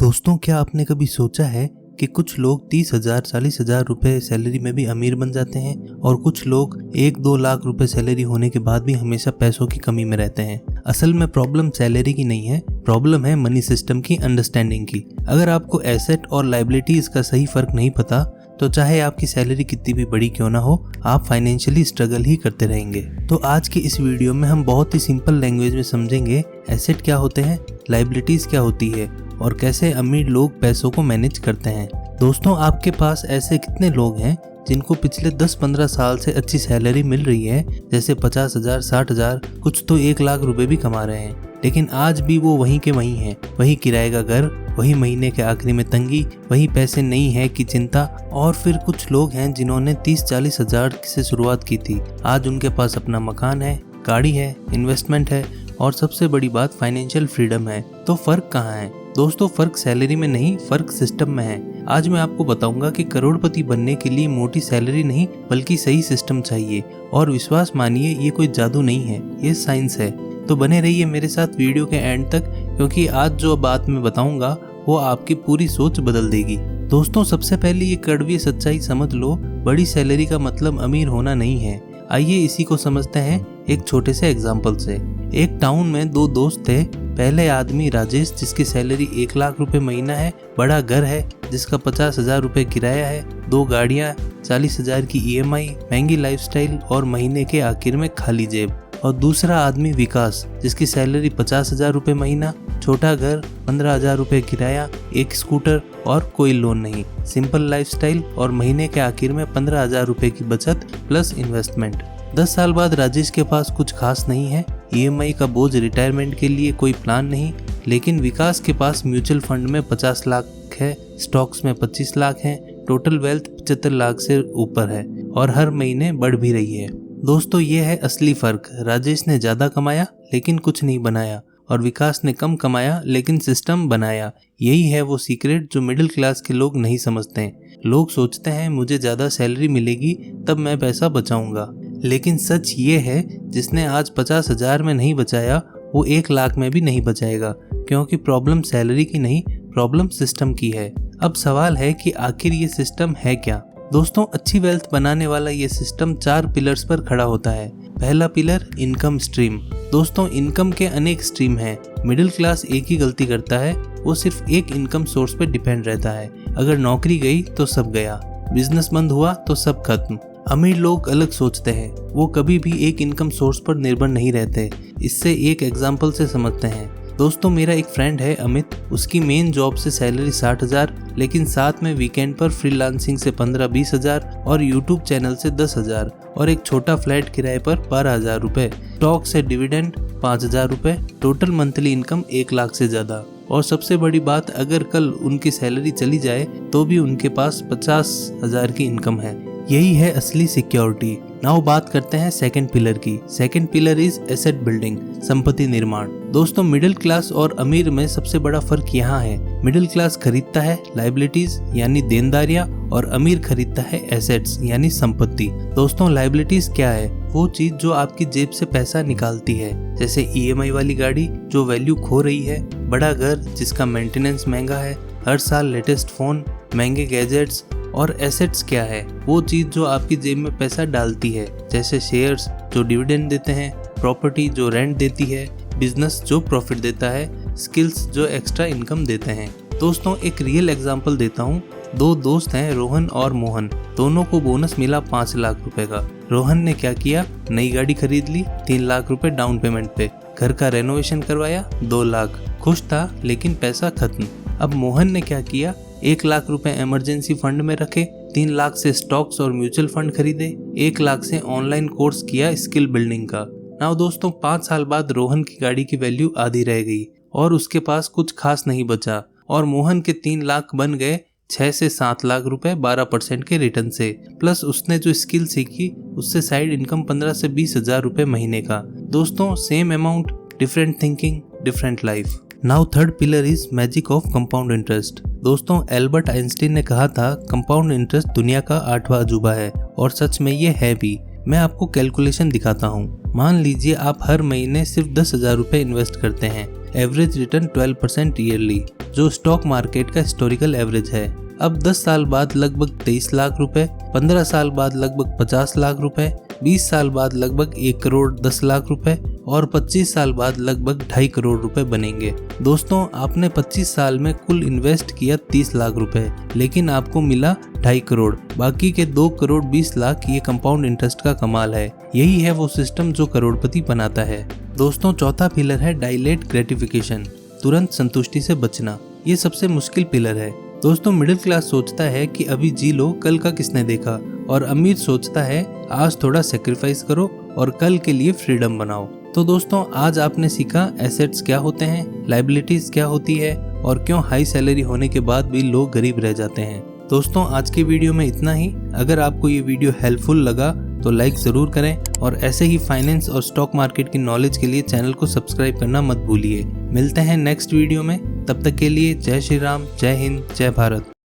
दोस्तों, क्या आपने कभी सोचा है कि कुछ लोग 30,000 40,000 रुपए सैलरी में भी अमीर बन जाते हैं और कुछ लोग 1-2 लाख रुपए सैलरी होने के बाद भी हमेशा पैसों की कमी में रहते हैं। असल में प्रॉब्लम सैलरी की नहीं है, प्रॉब्लम है मनी सिस्टम की अंडरस्टैंडिंग की। अगर आपको एसेट और लायबिलिटीज का सही फर्क नहीं पता तो चाहे आपकी सैलरी कितनी भी बड़ी क्यों ना हो, आप फाइनेंशियली स्ट्रगल ही करते रहेंगे। तो आज की इस वीडियो में हम बहुत ही सिंपल लैंग्वेज में समझेंगे एसेट क्या होते हैं, लायबिलिटीज क्या होती है और कैसे अमीर लोग पैसों को मैनेज करते हैं। दोस्तों, आपके पास ऐसे कितने लोग हैं जिनको पिछले 10-15 साल से अच्छी सैलरी मिल रही है, जैसे 50,000 60,000, कुछ तो 1 लाख रुपए भी कमा रहे हैं, लेकिन आज भी वो वहीं के वहीं हैं। वही किराए का घर, वही महीने के आखिरी में तंगी, वही पैसे नहीं है की चिंता। और फिर कुछ लोग हैं जिन्होंने 30-40 हजार से शुरुआत की थी, आज उनके पास अपना मकान है, गाड़ी है, इन्वेस्टमेंट है और सबसे बड़ी बात फाइनेंशियल फ्रीडम है। तो फर्क कहाँ है दोस्तों? फर्क सैलरी में नहीं, फर्क सिस्टम में है। आज मैं आपको बताऊंगा कि करोड़पति बनने के लिए मोटी सैलरी नहीं बल्कि सही सिस्टम चाहिए। और विश्वास मानिए, ये कोई जादू नहीं है, ये साइंस है। तो बने रहिए मेरे साथ वीडियो के एंड तक, क्योंकि आज जो बात मैं बताऊंगा वो आपकी पूरी सोच बदल देगी। दोस्तों, सबसे पहले ये कड़वी सच्चाई समझ लो, बड़ी सैलरी का मतलब अमीर होना नहीं है। आइए इसी को समझते हैं एक छोटे से एग्जाम्पल से। एक टाउन में 2 दोस्त थे। पहले आदमी राजेश, जिसकी सैलरी 1 लाख रुपए महीना है, बड़ा घर है जिसका 50,000 रुपए किराया है, 2 गाड़ियां, 40,000 की EMI, महंगी लाइफस्टाइल और महीने के आखिर में खाली जेब। और दूसरा आदमी विकास, जिसकी सैलरी 50,000 रुपए महीना, छोटा घर, 15,000 रुपए किराया, 1 स्कूटर और कोई लोन नहीं, सिंपल लाइफस्टाइल और महीने के आखिर में 15,000 रुपए की बचत प्लस इन्वेस्टमेंट। 10 साल बाद राजेश के पास कुछ खास नहीं है, EMI का बोझ, रिटायरमेंट के लिए कोई प्लान नहीं, लेकिन विकास के पास म्यूचुअल फंड में 50 लाख है, स्टॉक्स में 25 लाख है, टोटल वेल्थ 75 लाख से ऊपर है और हर महीने बढ़ भी रही है। दोस्तों, ये है असली फर्क। राजेश ने ज्यादा कमाया लेकिन कुछ नहीं बनाया और विकास ने कम कमाया लेकिन सिस्टम बनाया। यही है वो सीक्रेट जो मिडिल क्लास के लोग नहीं समझते। लोग सोचते हैं मुझे ज्यादा सैलरी मिलेगी तब मैं पैसा बचाऊंगा, लेकिन सच ये है जिसने आज 50,000 में नहीं बचाया वो 1 लाख में भी नहीं बचाएगा, क्योंकि प्रॉब्लम सैलरी की नहीं, प्रॉब्लम सिस्टम की है। अब सवाल है कि आखिर ये सिस्टम है क्या? दोस्तों, अच्छी वेल्थ बनाने वाला ये सिस्टम 4 पिलर्स पर खड़ा होता है। पहला पिलर, इनकम स्ट्रीम। दोस्तों, इनकम के अनेक स्ट्रीम हैं। मिडिल क्लास एक ही गलती करता है, वो सिर्फ एक इनकम सोर्स पर डिपेंड रहता है। अगर नौकरी गई तो सब गया, बिजनेस बंद हुआ तो सब खत्म। अमीर लोग अलग सोचते हैं, वो कभी भी एक इनकम सोर्स पर निर्भर नहीं रहते। इससे एक एग्जांपल से समझते हैं। दोस्तों, मेरा एक फ्रेंड है अमित, उसकी मेन जॉब से सैलरी 60,000, लेकिन साथ में वीकेंड पर फ्रीलांसिंग से 15-20 हजार और यूट्यूब चैनल से 10,000 और एक छोटा फ्लैट किराए पर 12,000 रुपए, स्टॉक से डिविडेंड 5,000 रुपए, टोटल मंथली इनकम 1 लाख से ज्यादा। और सबसे बड़ी बात, अगर कल उनकी सैलरी चली जाए तो भी उनके पास 50,000 की इनकम है। यही है असली सिक्योरिटी। नाउ बात करते हैं सेकंड पिलर की। Second pillar is asset building, संपत्ति निर्माण। दोस्तों, मिडिल क्लास और अमीर में सबसे बड़ा फर्क यहाँ है। मिडिल क्लास खरीदता है लायबिलिटीज यानी देनदारियां और अमीर खरीदता है एसेट्स यानी संपत्ति। दोस्तों, लायबिलिटीज क्या है? वो चीज जो आपकी जेब से पैसा निकालती है, जैसे EMI वाली गाड़ी जो वैल्यू खो रही है, बड़ा घर जिसका मेंटेनेंस महंगा है, हर साल लेटेस्ट फोन, महंगे गैजेट्स। और एसेट्स क्या है? वो चीज जो आपकी जेब में पैसा डालती है, जैसे शेयर्स जो डिविडेंड देते हैं, प्रॉपर्टी जो रेंट देती है, बिजनेस जो प्रॉफिट देता है, स्किल्स जो एक्स्ट्रा इनकम देते हैं। दोस्तों, एक रियल एग्जांपल देता हूँ। 2 दोस्त हैं, रोहन और मोहन। दोनों को बोनस मिला 5 लाख रुपए का। रोहन ने क्या किया? नई गाड़ी खरीद ली 3 लाख रुपए डाउन पेमेंट पे, घर का रेनोवेशन करवाया 2 लाख, खुश था लेकिन पैसा खत्म। अब मोहन ने क्या किया? 1 लाख रुपए इमरजेंसी फंड में रखे, 3 लाख से स्टॉक्स और म्यूचुअल फंड खरीदे, 1 लाख से ऑनलाइन कोर्स किया स्किल बिल्डिंग का। नाउ दोस्तों, 5 साल बाद रोहन की गाड़ी की वैल्यू आधी रह गई और उसके पास कुछ खास नहीं बचा और मोहन के 3 लाख बन गए 6 से 7 लाख रुपए 12% के रिटर्न से, प्लस उसने जो स्किल सीखी उससे साइड इनकम 15 से 20 हजार रुपए महीने का। दोस्तों, same amount, different thinking, different life. Now third pillar is magic of compound interest. दोस्तों, एल्बर्ट आइंस्टीन ने कहा था कंपाउंड इंटरेस्ट दुनिया का 8वां अजूबा है और सच में ये है भी। मैं आपको कैलकुलेशन दिखाता हूँ। मान लीजिए आप हर महीने सिर्फ 10,000 रुपए इन्वेस्ट करते हैं। एवरेज रिटर्न 12% ईयरली, जो स्टॉक मार्केट का हिस्टोरिकल एवरेज है। अब 10 साल बाद लगभग 23 लाख रुपए, 15 साल बाद लगभग 50 लाख रुपए, 20 साल बाद लगभग 1 करोड़ 10 लाख रुपए और 25 साल बाद लगभग 2.5 करोड़ रुपए बनेंगे। दोस्तों, आपने 25 साल में कुल इन्वेस्ट किया 30 लाख रुपए, लेकिन आपको मिला 2.5 करोड़। बाकी के 2 करोड़ 20 लाख ये कंपाउंड इंटरेस्ट का कमाल है। यही है वो सिस्टम जो करोड़पति बनाता है। दोस्तों, चौथा पिलर है डायलेट ग्रेटिफिकेशन, तुरंत संतुष्टि से बचना। ये सबसे मुश्किल पिलर है। दोस्तों, मिडिल क्लास सोचता है कि अभी जी लो, कल का किसने देखा, और अमीर सोचता है आज थोड़ा सेक्रीफाइस करो और कल के लिए फ्रीडम बनाओ। तो दोस्तों, आज आपने सीखा एसेट्स क्या होते हैं, लायबिलिटीज क्या होती है और क्यों हाई सैलरी होने के बाद भी लोग गरीब रह जाते हैं। दोस्तों, आज के वीडियो में इतना ही। अगर आपको ये वीडियो हेल्पफुल लगा तो लाइक ज़रूर करें और ऐसे ही फाइनेंस और स्टॉक मार्केट की नॉलेज के लिए चैनल को सब्सक्राइब करना मत भूलिए। मिलते हैं नेक्स्ट वीडियो में। तब तक के लिए जय श्री राम, जय हिंद, जय भारत।